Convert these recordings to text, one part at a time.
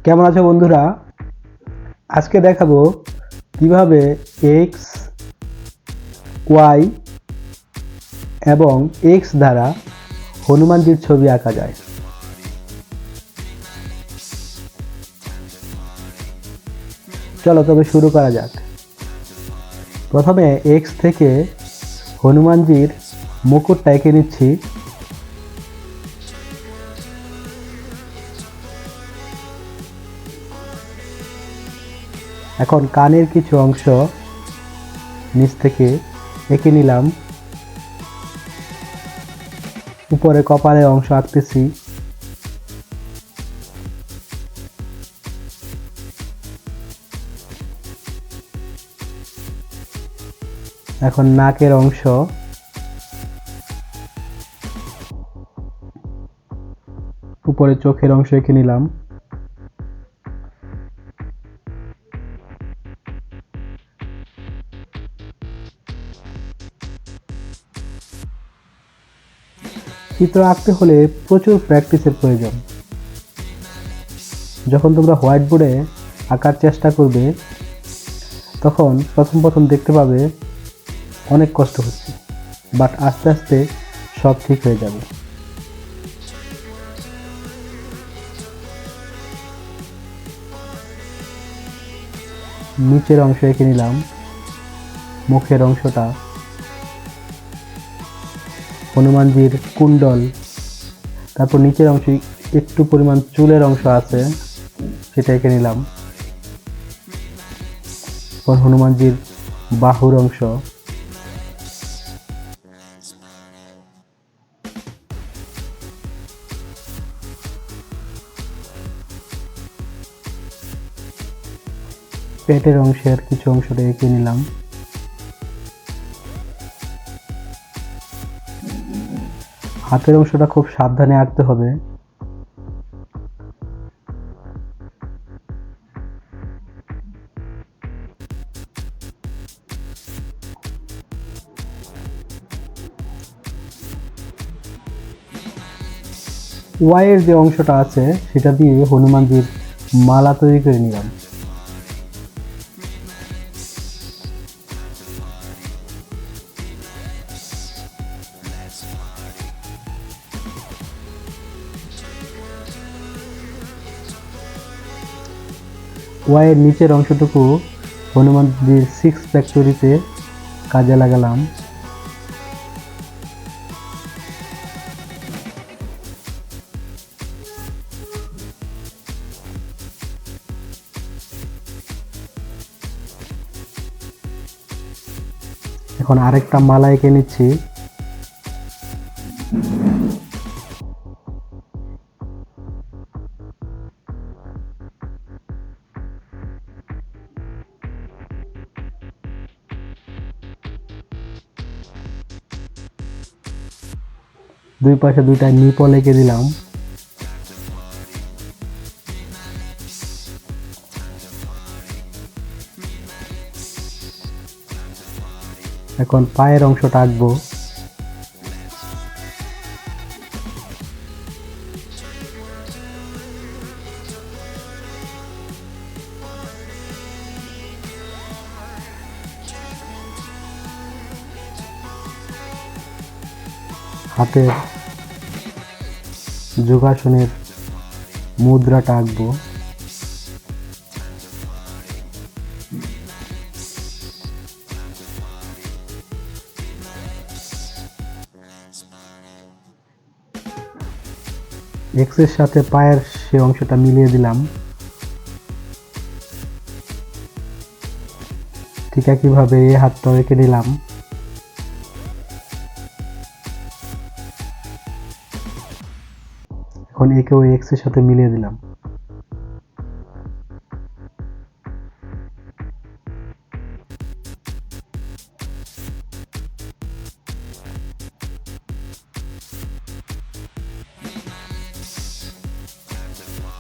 কেমন আছো বন্ধুরা? আজকে দেখাবো কিভাবে এক্স, ওয়াই এবং এক্স দ্বারা হনুমানজির ছবি আঁকা যায়। চলো তবে শুরু করা যাক। প্রথমে এক্স থেকে হনুমানজির মুকুটটা এঁকে নিচ্ছি। এখন কানের কিছু অংশ নিচ থেকে এঁকে নিলাম। উপরে কপালের অংশ আঁকতেছি। এখন নাকের অংশ, উপরে চোখের অংশ এঁকে নিলাম। চিত্র আঁকতে হলে প্রচুর প্র্যাকটিসের প্রয়োজন। যখন তোমরা হোয়াইট বোর্ডে আঁকার চেষ্টা করবে তখন প্রথম দেখতে পাবে অনেক কষ্ট হচ্ছে, বাট আস্তে আস্তে সব ঠিক হয়ে যাবে। নিচের অংশ এঁকে নিলাম, মুখের অংশটা, হনুমানজির কুণ্ডল, তারপর নিচের অংশে একটু পরিমাণ চুলের অংশ আছে সেটা এঁকে নিলাম। হনুমানজির বাহুর অংশ, পেটের অংশের কিছু অংশটা এঁকে নিলাম। হাতের অংশটা খুব সাবধানে আঁকতে হবে। ওয়াইয়ের যে অংশটা আছে সেটা দিয়ে হনুমানজির মালা তৈরি করে নিলাম। ওয়াইয়ের নিচের অংশটুকু হনুমানজির সিক্স প্যাক তৈরিতে কাজে লাগালাম। এখন আরেকটা মালা এঁকে নিচ্ছি। দুই পাশে দুইটা নিপল এঁকে দিলাম। এখন পায়ের অংশটা আঁকবো। হাতের যোগাসনের মুদ্রাটা আঁকবো। এক্স এর সাথে পায়ের সে অংশটা মিলিয়ে দিলাম। ঠিক একইভাবে এই হাতটাও এঁকে নিলাম। এখন একেও এক্স এর সাথে মিলিয়ে দিলাম।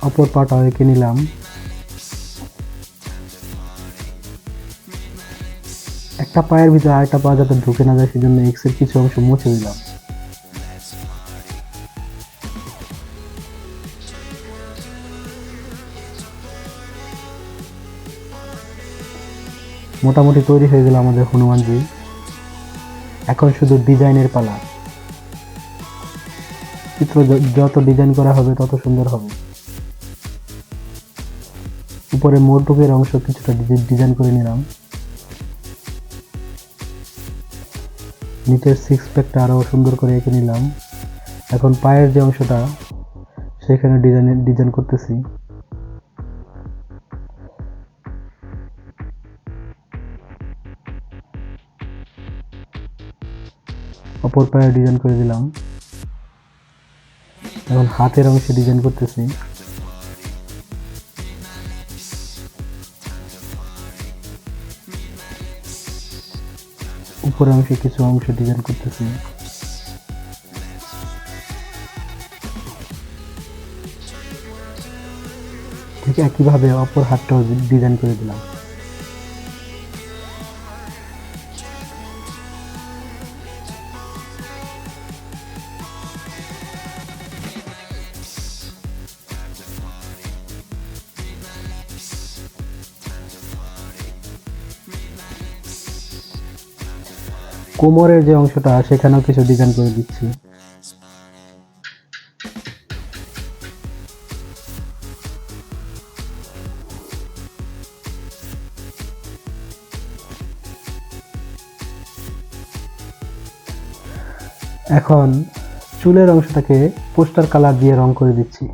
অপর পাটাও এঁকে নিলাম। একটা পায়ের ভিতরে আরেকটা পা যাতে ঢুকে না যায় সেজন্য এক্স এর কিছু অংশ মুছে দিলাম। মোটামুটি তৈরি হয়ে গেল আমাদের হনুমানজি। এখন শুধু ডিজাইনের পালা। চিত্র যত ডিজাইন করা হবে তত সুন্দর হবে। উপরে মোটকের অংশ কিছুটা ডিজাইন করে নিলাম। নিচের সিক্স প্যাকটা আরো সুন্দর করে এঁকে নিলাম। এখন পায়ের যে অংশটা সেখানে ডিজাইন করতেছি। অপর পায়ে ডিজাইন করে দিলাম। এখন হাতের অংশে ডিজাইন করতেছি। উপরের অংশে কিছু অংশ ডিজাইন করতেছি। ঠিক একইভাবে অপর হাতটাও ডিজাইন করে দিলাম। কোমরের যে অংশটা সেখানেও কিছু ডিজাইন করে দিচ্ছি। এখন চুলের অংশটাকে পোস্টার কালার দিয়ে রং করে দিচ্ছি।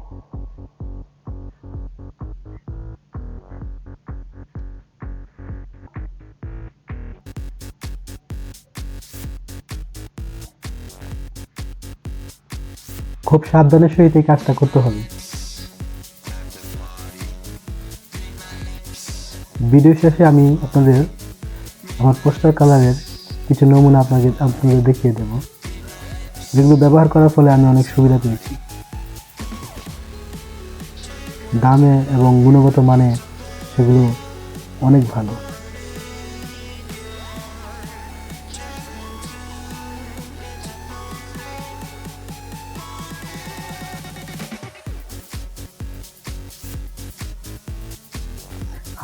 খুব সাবধানের সহিত এই কাজটা করতে হবে। ভিডিও শেষে আমি আপনাদের আমার পোস্টার কালারের কিছু নমুনা আপনাদের দেখিয়ে দেব, যেগুলো ব্যবহার করার ফলে আমি অনেক সুবিধা পেয়েছি। দামে এবং গুণগত মানে সেগুলো অনেক ভালো।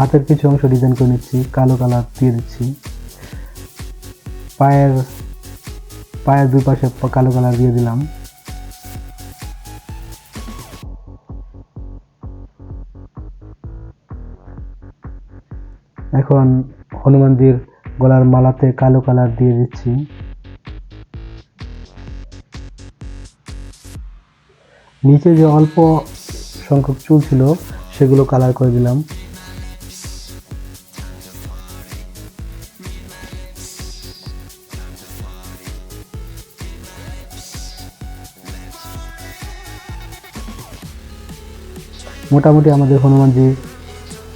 হাতের কিছু অংশ ডিজাইন করে নিচ্ছি, কালো কালার দিয়ে দিচ্ছি। পায়ের দুই পাশে কালো কালার দিয়ে দিলাম। এখন হনুমানজির গলার মালাতে কালো কালার দিয়ে দিচ্ছি। নিচে যে অল্প সংখ্যক চুল ছিল সেগুলো কালার করে দিলাম। মোটামুটি আমাদের হনুমানজি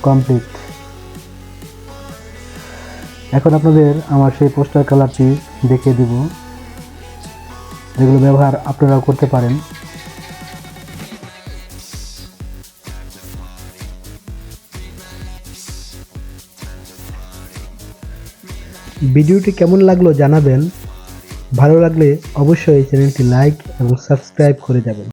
কমপ্লিট। এখন আপনাদের আমার সেই পোস্টার কালারটি দেখিয়ে দিব, যেগুলো ব্যবহার আপনারাও করতে পারেন। ভিডিওটি কেমন লাগলো জানাবেন। ভালো লাগলে অবশ্যই চ্যানেলটি লাইক এবং সাবস্ক্রাইব করে যাবেন।